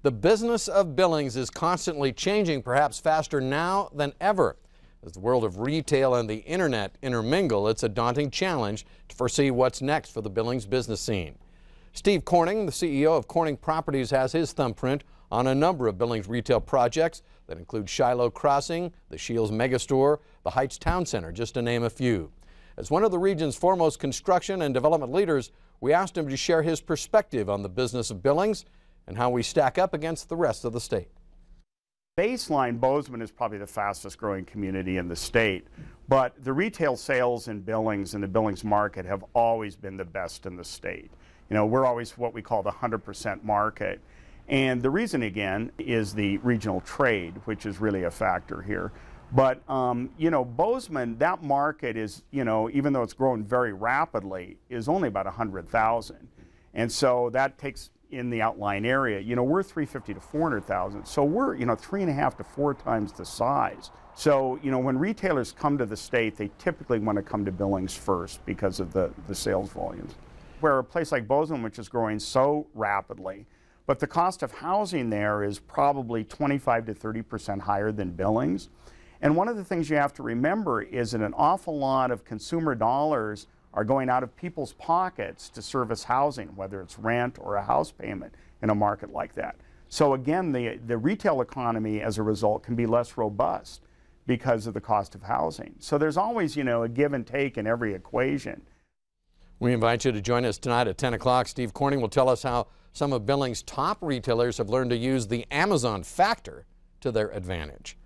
The business of Billings is constantly changing, perhaps faster now than ever. As the world of retail and the internet intermingle, it's a daunting challenge to foresee what's next for the Billings business scene. Steve Corning, the CEO of Corning Properties, has his thumbprint on a number of Billings retail projects that include Shiloh Crossing, the Shields Megastore, the Heights Town Center, just to name a few. As one of the region's foremost construction and development leaders, we asked him to share his perspective on the business of Billings and how we stack up against the rest of the state. Baseline, Bozeman is probably the fastest growing community in the state, but the retail sales in Billings and the Billings market have always been the best in the state. You know, we're always what we call the 100% market. And the reason, again, is the regional trade, which is really a factor here. But, you know, Bozeman, that market is, you know, even though it's growing very rapidly, is only about 100,000. And so that takes in the outlying area, you know, we're 350 to 400,000. So we're, you know, 3.5 to 4 times the size. So, you know, when retailers come to the state, they typically want to come to Billings first because of the sales volumes. Where a place like Bozeman, which is growing so rapidly, but the cost of housing there is probably 25 to 30% higher than Billings. And one of the things you have to remember is that an awful lot of consumer dollars are going out of people's pockets to service housing, whether it's rent or a house payment in a market like that. So again, the retail economy as a result can be less robust because of the cost of housing. So there's always, you know, a give and take in every equation. We invite you to join us tonight at 10 o'clock. Steve Corning will tell us how some of Billings' top retailers have learned to use the Amazon factor to their advantage.